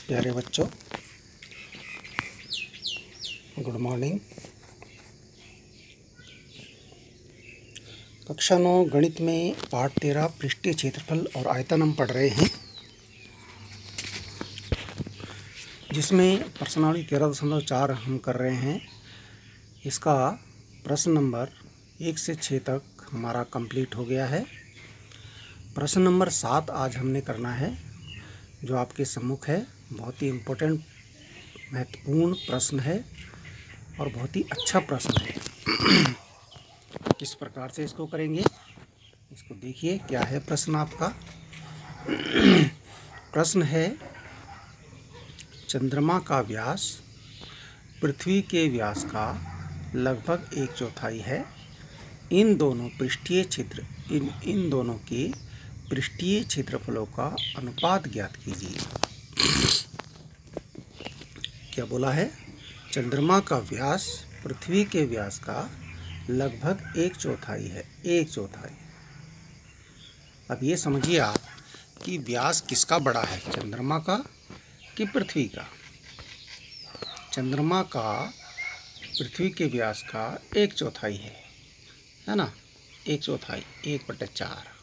प्यारे बच्चों, good morning. कक्षा 9 गणित में पाठ 13 पृष्ठीय क्षेत्रफल और आयतन हम पढ़ रहे हैं, जिसमें प्रश्नावली 13.4 हम कर रहे हैं। इसका प्रश्न नंबर 1 से 6 तक हमारा कंप्लीट हो गया है। प्रश्न नंबर 7 आज हमने करना है, जो आपके सम्मुख है। बहुत ही इम्पोर्टेंट महत्वपूर्ण प्रश्न है और बहुत ही अच्छा प्रश्न है। किस प्रकार से इसको करेंगे, इसको देखिए। क्या है प्रश्न आपका? प्रश्न है, चंद्रमा का व्यास पृथ्वी के व्यास का लगभग 1/4 है। इन दोनों के पृष्ठीय क्षेत्रफलों का अनुपात ज्ञात कीजिए। क्या बोला है? चंद्रमा का व्यास पृथ्वी के व्यास का लगभग 1/4 है। 1/4। अब ये समझिए आप कि व्यास किसका बड़ा है, चंद्रमा का कि पृथ्वी का? चंद्रमा का पृथ्वी के व्यास का 1/4 है ना। 1/4, 1/4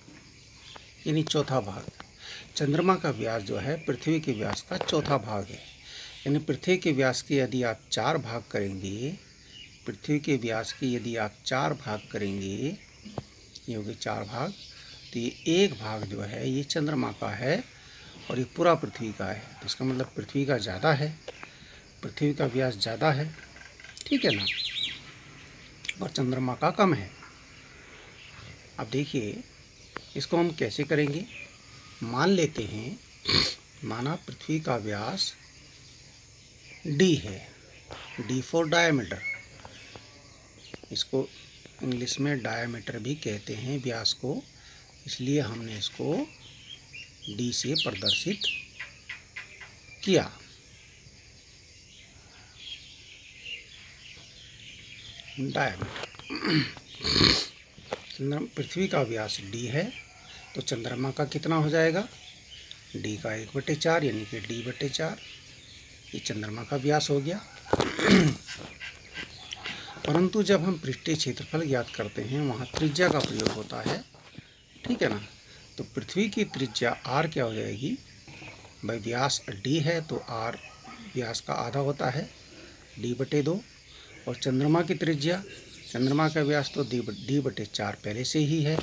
यानी चौथा भाग। चंद्रमा का व्यास जो है पृथ्वी के व्यास का चौथा भाग है। यानी पृथ्वी के व्यास के यदि आप 4 भाग करेंगे, पृथ्वी के व्यास के यदि आप 4 भाग करेंगे, ये हो गए 4 भाग, तो ये 1 भाग जो है ये चंद्रमा का है और ये पूरा पृथ्वी का है। तो इसका मतलब पृथ्वी का ज़्यादा है, पृथ्वी का व्यास ज़्यादा है, ठीक है ना, और चंद्रमा का कम है। अब देखिए इसको हम कैसे करेंगे। मान लेते हैं, माना पृथ्वी का व्यास d है, d फॉर डायमीटर। इसको इंग्लिश में डायमीटर भी कहते हैं व्यास को, इसलिए हमने इसको d से प्रदर्शित किया। डायमीटर। पृथ्वी का व्यास d है, तो चंद्रमा का कितना हो जाएगा? d का 1/4 यानी कि d/4। ये चंद्रमा का व्यास हो गया। परंतु जब हम पृष्ठीय क्षेत्रफल ज्ञात करते हैं, वहाँ त्रिज्या का प्रयोग होता है, ठीक है ना। तो पृथ्वी की त्रिज्या r क्या हो जाएगी भाई? व्यास d है तो r व्यास का आधा होता है, d/2। और चंद्रमा की त्रिज्या, चंद्रमा का व्यास तो d/4 पहले से ही है,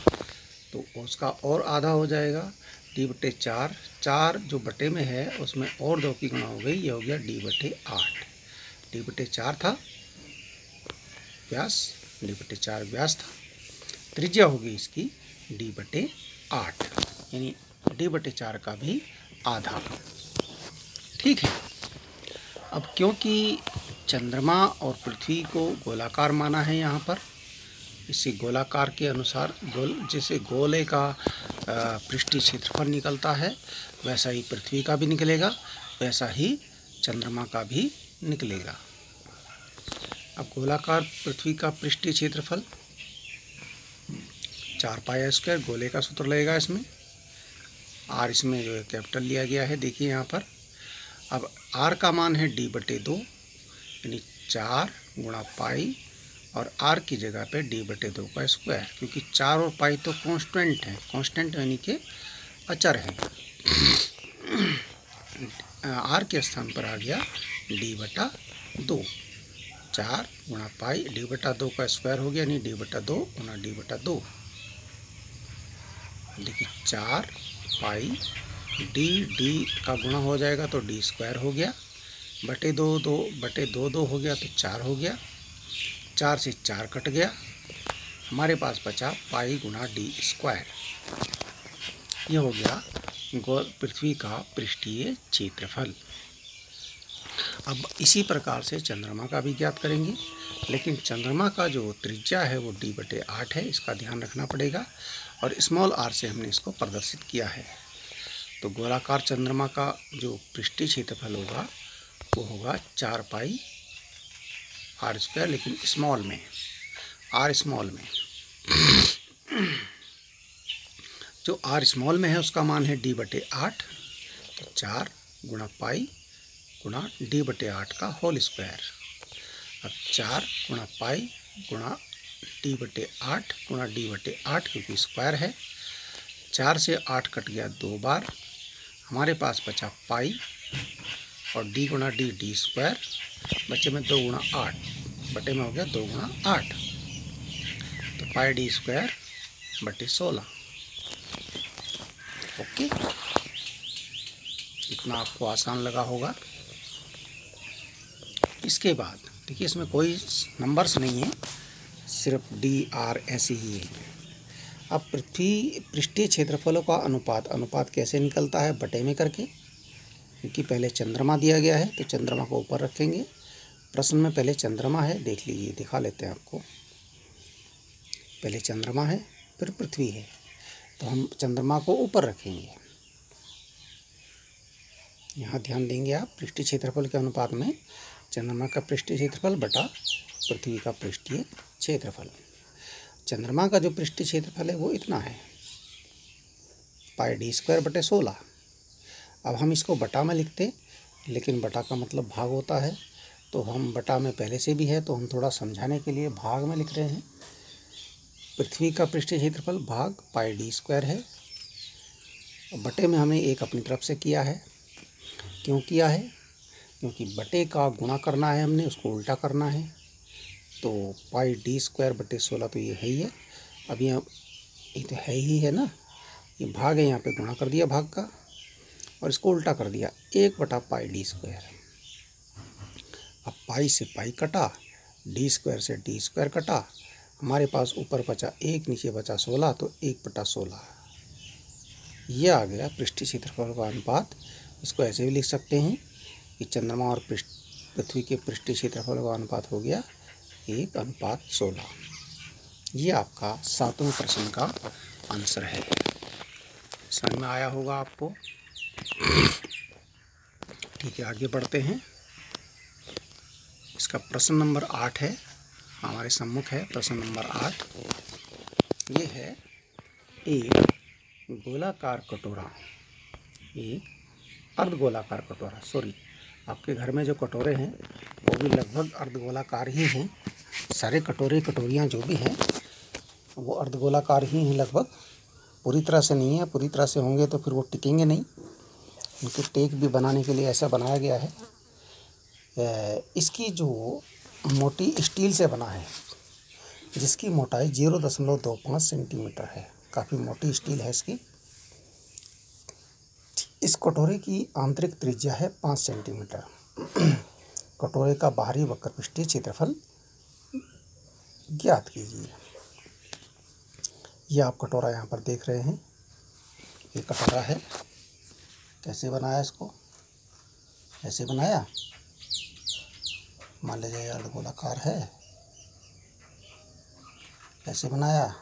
तो उसका और आधा हो जाएगा, d/4। 4 जो बटे में है उसमें और 2 की गुणा हो गई, ये हो गया d/8। d/4 था व्यास, d/4 व्यास था, त्रिज्या होगी इसकी d/8, यानी d/4 का भी आधा, ठीक है। अब क्योंकि चंद्रमा और पृथ्वी को गोलाकार माना है यहाँ पर, इसी गोलाकार के अनुसार जैसे गोले का पृष्ठीय क्षेत्रफल निकलता है, वैसा ही पृथ्वी का भी निकलेगा, वैसा ही चंद्रमा का भी निकलेगा। अब गोलाकार पृथ्वी का पृष्ठीय क्षेत्रफल 4πr², गोले का सूत्र लगेगा इसमें। r इसमें जो है कैपिटल लिया गया है, देखिए यहाँ पर। अब r का मान है d/2, यानी 4 गुणा पाई, और r की जगह पे d/2 का स्क्वायर, क्योंकि 4 और पाई तो कांस्टेंट है, कांस्टेंट यानी कि अचर है। r के स्थान पर आ गया d/2। 4 गुणा पाई, d/2 का स्क्वायर हो गया, यानी d/2 गुणा d/2। देखिए 4 पाई d का गुणा हो जाएगा तो d² हो गया, बटे 2 2 हो गया तो 4 हो गया, 4 से 4 कट गया, हमारे पास बचा पाई गुणा d²। यह हो गया पृथ्वी का पृष्ठीय क्षेत्रफल। अब इसी प्रकार से चंद्रमा का भी ज्ञात करेंगे, लेकिन चंद्रमा का जो त्रिज्या है वो d/8 है, इसका ध्यान रखना पड़ेगा, और स्मॉल r से हमने इसको प्रदर्शित किया है। तो गोलाकार चंद्रमा का जो पृष्ठीय क्षेत्रफल होगा वो होगा 4πr², लेकिन स्मॉल में, r स्मॉल में। जो r स्मॉल में है उसका मान है d/8, तो 4 गुणा पाई गुणा d/8 का होल स्क्वायर। अब 4 गुणा पाई गुणा d/8 गुणा d/8, क्योंकि स्क्वायर है। 4 से 8 कट गया 2 बार, हमारे पास बचा पाई और d गुणा d स्क्वायर, बच्चे में 2 गुणा 8, बटे में हो गया 2 गुणा 8, तो पाई d स्क्वायर बटे 16। ओके, इतना आपको आसान लगा होगा। इसके बाद देखिए, इसमें कोई नंबर्स नहीं है, सिर्फ d r ऐसे ही है। अब पृष्ठीय क्षेत्रफलों का अनुपात कैसे निकलता है? बटे में करके, क्योंकि पहले चंद्रमा दिया गया है तो चंद्रमा को ऊपर रखेंगे। प्रश्न में पहले चंद्रमा है, देख लीजिए, दिखा लेते हैं आपको। पहले चंद्रमा है फिर पृथ्वी है, तो हम चंद्रमा को ऊपर रखेंगे। यहाँ ध्यान देंगे आप, पृष्ठीय क्षेत्रफल के अनुपात में चंद्रमा का पृष्ठीय क्षेत्रफल बटा पृथ्वी का पृष्ठीय क्षेत्रफल। चंद्रमा का जो पृष्ठीय क्षेत्रफल है वो इतना है, पाई d स्क्वायर बटे 16। अब हम इसको बटा में लिखते, लेकिन बटा का मतलब भाग होता है, तो हम बटा में पहले से भी है, तो हम थोड़ा समझाने के लिए भाग में लिख रहे हैं। पृथ्वी का पृष्ठीय क्षेत्रफल भाग पाई d स्क्वायर है, बटे में हमने एक अपनी तरफ से किया है। क्यों किया है? क्योंकि बटे का गुणा करना है, हमने उसको उल्टा करना है। तो पाई d स्क्वायर बटे 16 तो ये है ही है। अब यहाँ ये तो है ही है ना, ये भाग है, यहाँ पे गुणा कर दिया भाग का और इसको उल्टा कर दिया, 1 बटा पाई d स्क्वायर। अब पाई से पाई कटा, d स्क्वायर से d स्क्वायर कटा, हमारे पास ऊपर बचा 1, नीचे बचा 16, तो 1 बटा 16। ये आ गया पृष्ठीय क्षेत्रफल का अनुपात। इसको ऐसे भी लिख सकते हैं कि चंद्रमा और पृथ्वी के पृष्ठीय क्षेत्रफल का अनुपात हो गया 1:16। ये आपका 7वें प्रश्न का आंसर है। समझ में आया होगा आपको? ठीक है, आगे बढ़ते हैं। इसका प्रश्न नंबर 8 है, हमारे सम्मुख है प्रश्न नंबर 8। ये है एक गोलाकार कटोरा, एक अर्धगोलाकार कटोरा। सॉरी, आपके घर में जो कटोरे हैं वो भी लगभग अर्धगोलाकार ही हैं। सारे कटोरियाँ जो भी हैं वो अर्धगोलाकार ही हैं लगभग, पूरी तरह से नहीं है। पूरी तरह से होंगे तो फिर वो टिकेंगे नहीं। उनके टेक भी बनाने के लिए ऐसा बनाया गया है। इसकी जो मोटी स्टील से बना है, जिसकी मोटाई 0.25 सेंटीमीटर है, काफ़ी मोटी स्टील है इसकी। इस कटोरे की आंतरिक त्रिज्या है 5 सेंटीमीटर। कटोरे का बाहरी वक्र पृष्ठीय क्षेत्रफल ज्ञात कीजिए। यह आप कटोरा यहाँ पर देख रहे हैं, ये कटोरा है। कैसे बनाया इसको? ऐसे बनाया, मान लीजिए अर्धगोलाकार है, कैसे बनाया?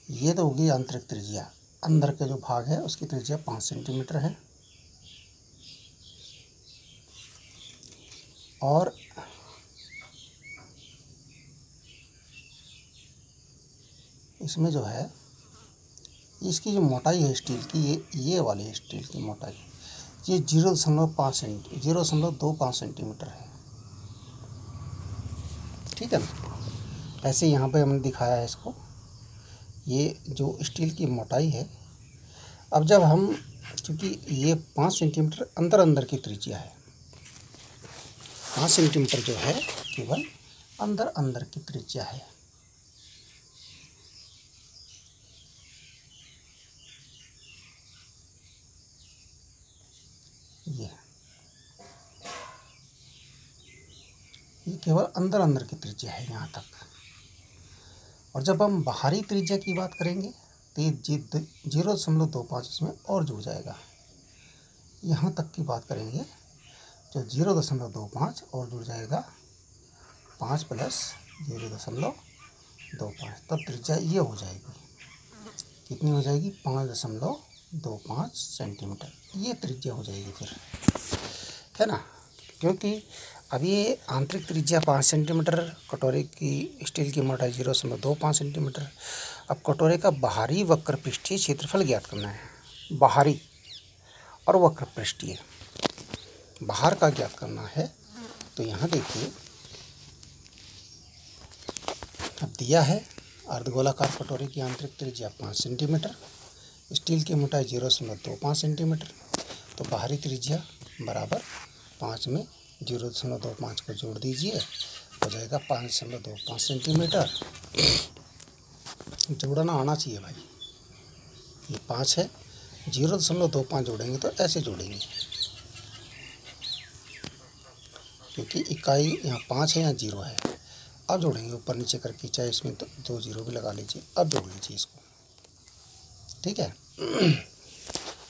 ये तो होगी आंतरिक त्रिज्या, अंदर के जो भाग है उसकी त्रिज्या 5 सेंटीमीटर है। और इसमें जो है, इसकी जो मोटाई है स्टील की, ये वाली स्टील की मोटाई, ये 0.25 सेंटीमीटर है। ठीक है ना? ऐसे यहाँ पे हमने दिखाया है इसको, ये जो स्टील की मोटाई है। अब जब हम, क्योंकि ये 5 सेंटीमीटर अंदर की त्रिज्या है, 5 सेंटीमीटर जो है केवल अंदर की त्रिज्या है। ये केवल अंदर की त्रिज्या है यहाँ तक। और जब हम बाहरी त्रिज्या की बात करेंगे तो ये 0.25 इसमें और जुड़ जाएगा। यहाँ तक की बात करेंगे जो 0.25 और जुड़ जाएगा, 5 + 0.25, तब त्रिज्या ये हो जाएगी। कितनी हो जाएगी? 5.25 सेंटीमीटर। ये त्रिज्या हो जाएगी फिर, है ना? क्योंकि अब ये आंतरिक त्रिज्या 5 सेंटीमीटर, कटोरे की स्टील की मोटाई 0.25 सेंटीमीटर। अब कटोरे का बाहरी वक्र पृष्ठीय क्षेत्रफल ज्ञात करना है, बाहरी और वक्र पृष्ठीय। बाहर का ज्ञात करना है। तो यहाँ देखिए, अब दिया है अर्धगोलाकार कटोरे की आंतरिक त्रिज्या 5 सेंटीमीटर, स्टील की मोटाई 0.25 सेंटीमीटर। तो बाहरी त्रिज्या बराबर 5 में 0.25 को जोड़ दीजिए, हो जाएगा 5.25 सेंटीमीटर। जोड़ना आना चाहिए भाई, ये 5 है, 0.25 जोड़ेंगे तो ऐसे जोड़ेंगे, क्योंकि इकाई यहाँ 5 है, यहाँ 0 है। अब जोड़ेंगे ऊपर नीचे करके, चाहे इसमें तो 2 0 भी लगा लीजिए। अब जोड़ लीजिए इसको, ठीक है।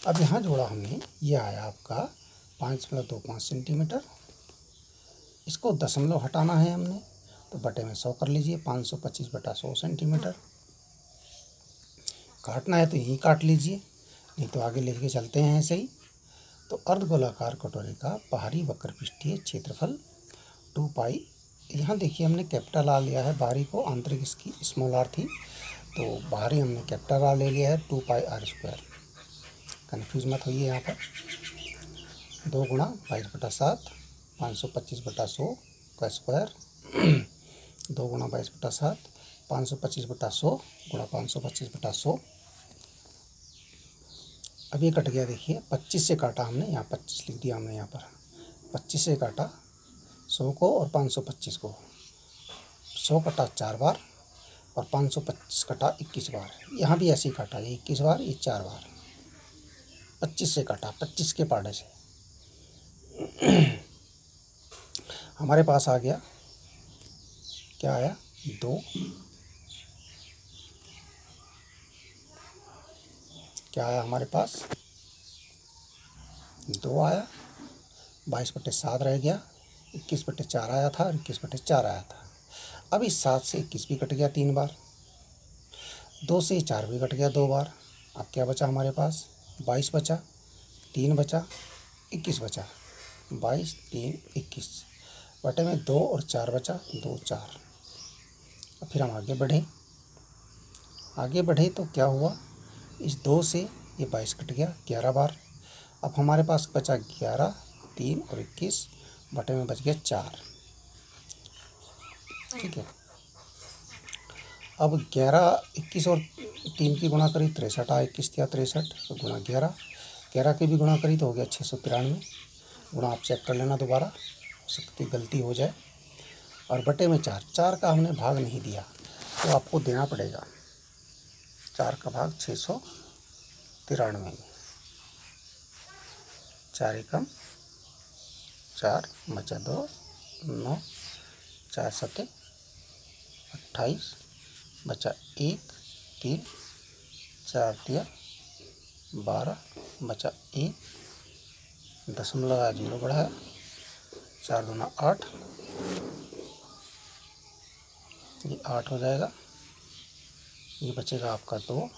अब यहाँ जोड़ा हमने, ये आया आपका 5.25 सेंटीमीटर। इसको दशमलव हटाना है हमने, तो बटे में 100 कर लीजिए, 525/100 सेंटीमीटर। काटना है तो यहीं काट लीजिए, नहीं तो आगे लेके चलते हैं ऐसे ही। तो अर्धगोलाकार कटोरे का बाहरी वक्र पृष्ठीय क्षेत्रफल 2 पाई, यहाँ देखिए हमने कैपिटल आर लिया है, बाहरी को, आंतरिक इसकी स्मॉल आर थी, तो बाहरी हमने कैपिटल आर ले लिया है, 2 पाई आर स्क्वायर। कन्फ्यूज मत होइए यहाँ पर। 2 गुणा 22/7, 525/100 का स्क्वायर। 2 गुणा 22/7, 525/100 गुणा 525/100। अब ये कट गया, देखिए 25 से काटा हमने, यहाँ 25 लिख दिया हमने, यहाँ पर 25 से काटा 100 को और 525 को। 100 कटा 4 बार और 525 कटा 21 बार। यहाँ भी ऐसे ही काटा, ये 21 बार, ये 4 बार। 25 से काटा, 25 के पाड़े से। हमारे पास आ गया, क्या आया, 2। क्या आया हमारे पास, 2 आया। 22/7 रह गया, 21/4 आया था और 21/4 आया था। अब इस 7 से 21 भी कट गया 3 बार, 2 से 4 भी कट गया 2 बार। अब क्या बचा हमारे पास, 22 बचा, 3 बचा, 21 बचा। 22, 3, 21 बटे में 2 और 4 बचा, 2, 4। अब फिर हम आगे बढ़े तो क्या हुआ, इस 2 से ये 22 कट गया 11 बार। अब हमारे पास बचा 11, 3 और 21 बटे में बच गया 4, ठीक है। अब 11, 21 और 3 की गुणा करी 63 आया, 21 या 63 तो गुणा 11 की भी गुणा करी तो हो गया 693 गुणा। आप चेक कर लेना दोबारा, हो सकती गलती हो जाए। और बटे में 4 का हमने भाग नहीं दिया, तो आपको देना पड़ेगा 4 का भाग 693 में। 4 एकम 4 बचा 2, 9, 4 7 28 बचा 1, 3, 4 3 12 बचा 1, दशमलव लगा 0 बढ़ाया, 4 दूना 8, ये 8 हो जाएगा। ये बचेगा आपका 2,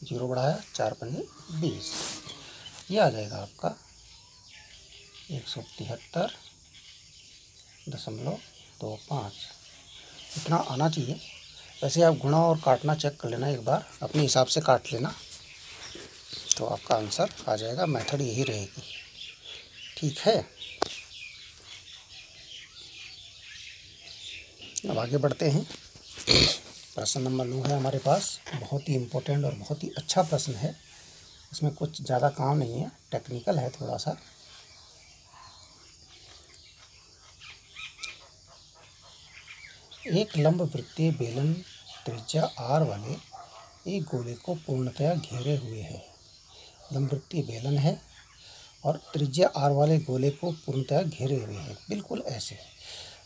0 बढ़ाया, 4 पंजे 20, ये आ जाएगा आपका 173.25। इतना आना चाहिए। वैसे आप गुणा और काटना चेक कर लेना एक बार, अपने हिसाब से काट लेना, तो आपका आंसर आ जाएगा। मेथड यही रहेगी, ठीक है। अब आगे बढ़ते हैं। प्रश्न नंबर 9 है हमारे पास, बहुत ही इम्पोर्टेंट और बहुत ही अच्छा प्रश्न है। इसमें कुछ ज़्यादा काम नहीं है, टेक्निकल है थोड़ा सा। एक लंब वृत्तीय बेलन त्रिज्या r वाले एक गोले को पूर्णतया घेरे हुए है। लंब वृत्तीय बेलन है और त्रिज्या r वाले गोले को पूर्णतया घेरे हुए है, बिल्कुल ऐसे।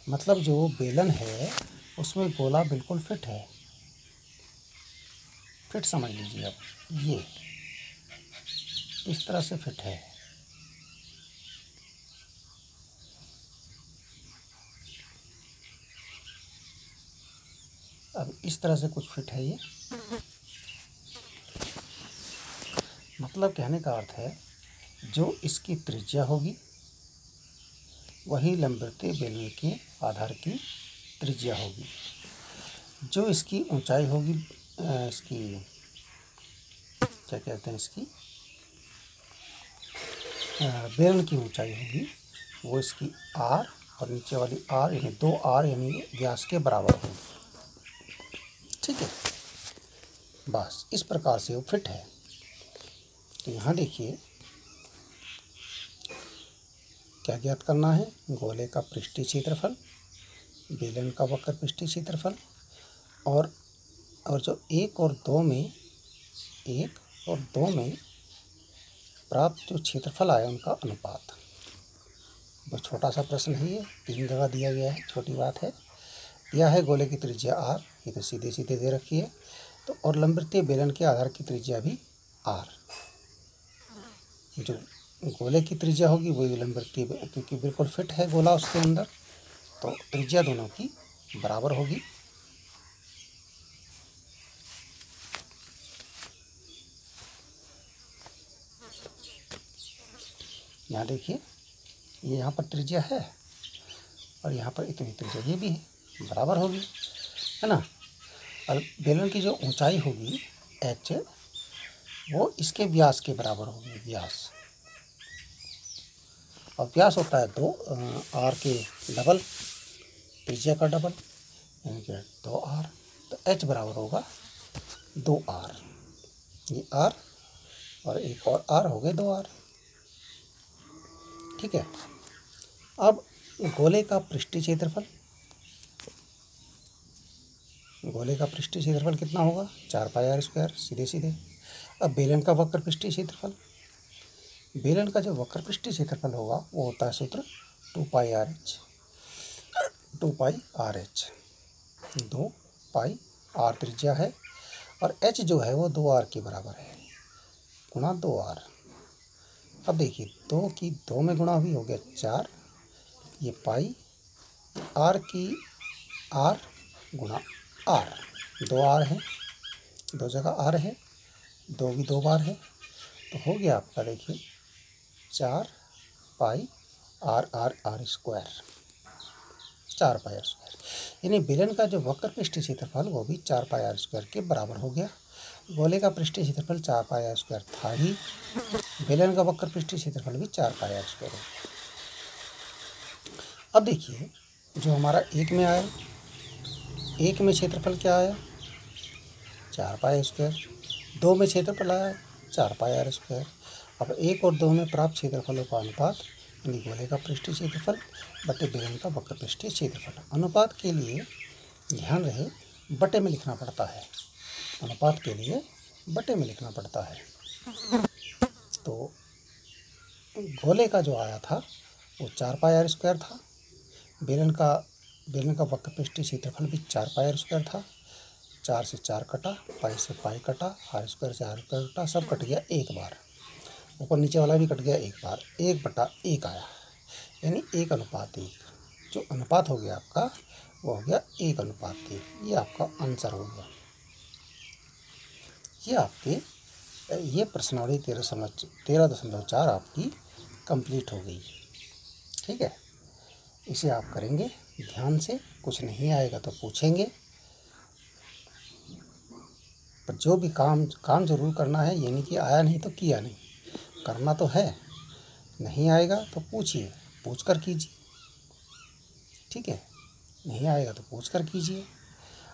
मतलब जो बेलन है उसमें गोला बिल्कुल फिट है, फिट समझ लीजिए आप, ये इस तरह से फिट है। अब इस तरह से कुछ फिट है ये। मतलब कहने का अर्थ है, जो इसकी त्रिज्या होगी वही लंबवृत्तीय बेलन के आधार की त्रिज्या होगी। जो इसकी ऊंचाई होगी, इसकी क्या कहते हैं, इसकी बेलन की ऊंचाई होगी वो इसकी आर और नीचे वाली आर यानी 2r यानी व्यास के बराबर होगी। ठीक है, बस इस प्रकार से वो फिट है। तो यहाँ देखिए क्या ज्ञात करना है, गोले का पृष्ठीय क्षेत्रफल, बेलन का वक्र पृष्ठीय क्षेत्रफल और जो 1 और 2 में प्राप्त जो क्षेत्रफल आया उनका अनुपात। बहुत छोटा सा प्रश्न है, ये 3 जगह दिया गया है, छोटी बात है। यह है गोले की त्रिज्या r, ये तो सीधे सीधे दे रखी है। तो और लंबवृत्तीय बेलन के आधार की त्रिज्या भी r। जो गोले की त्रिज्या होगी वही लंबवृत्तीय, क्योंकि बिल्कुल फिट है गोला उसके अंदर, तो त्रिज्या दोनों की बराबर होगी। यहाँ देखिए ये यहाँ पर त्रिज्या है और यहाँ पर इतनी त्रिज्या ये भी है, बराबर होगी, है ना। और बेलन की जो ऊंचाई होगी h वो इसके व्यास के बराबर होगी, व्यास। और व्यास होता है 2 r के डबल, त्रिज्या का डबल यानी कि 2r। तो h बराबर होगा 2r, ये r और एक और r हो गए 2r। ठीक है, अब गोले का पृष्ठीय क्षेत्रफल, गोले का पृष्ठीय क्षेत्रफल कितना होगा 4πr², सीधे सीधे। अब बेलन का वक्र पृष्ठीय क्षेत्रफल, बेलन का जो वक्र पृष्ठीय क्षेत्रफल होगा वो होता है सूत्र 2πrh, 2πrh, 2πr त्रिज्या है और h जो है वो 2r के बराबर है, गुणा 2r। अब देखिए 2 की 2 में गुणा भी हो गया 4, ये पाई r की r गुणा r, 2r है, 2 जगह r है, 2 भी 2 बार है, तो हो गया आपका देखिए 4πr r², 4πr²। यानी बेलन का जो वक्र पृष्ठीय क्षेत्रफल वो भी 4πr² के बराबर हो गया। गोले का पृष्ठीय क्षेत्रफल 4πr² था ही, बेलन का वक्र पृष्ठीय क्षेत्रफल भी 4πr² है। अब देखिए जो हमारा 1 में आया, 1 में क्षेत्रफल क्या आया 4πr², 2 में क्षेत्रफल आया 4πr²। अब 1 और 2 में प्राप्त क्षेत्रफलों का अनुपात यानी गोले का पृष्ठीय क्षेत्रफल बटे बेलन का वक्र पृष्ठीय क्षेत्रफल। अनुपात के लिए ध्यान रहे बटे में लिखना पड़ता है, अनुपात के लिए बटे में लिखना पड़ता है। तो गोले का जो आया था वो 4πr² था, बेलन का वक्र पृष्ठीय क्षेत्रफल भी 4πr² था। 4 से 4 कटा, पाई से पाई कटा, r² से r² कटा, सब कट गया एक बार, ऊपर नीचे वाला भी कट गया एक बार, 1/1 आया, यानी 1:1। जो अनुपात हो गया आपका वो हो गया 1:1। ये आपका आंसर हो गया। ये आपके ये प्रश्नावली 13.4 आपकी कंप्लीट हो गई। ठीक है, इसे आप करेंगे ध्यान से, कुछ नहीं आएगा तो पूछेंगे, पर जो भी काम ज़रूर करना है, ये नहीं कि आया नहीं तो किया नहीं, करना तो है। नहीं आएगा तो पूछिए, पूछ कर कीजिए। ठीक है, नहीं आएगा तो पूछ कर कीजिए,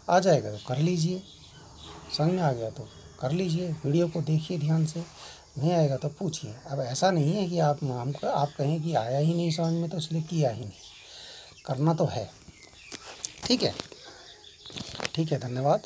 आ जाएगा तो कर लीजिए, समझ में आ गया तो कर लीजिए, वीडियो को देखिए ध्यान से, नहीं आएगा तो पूछिए। अब ऐसा नहीं है कि आप कहें कि आया ही नहीं समझ में तो इसलिए किया ही नहीं, करना तो है। ठीक है, ठीक है, धन्यवाद।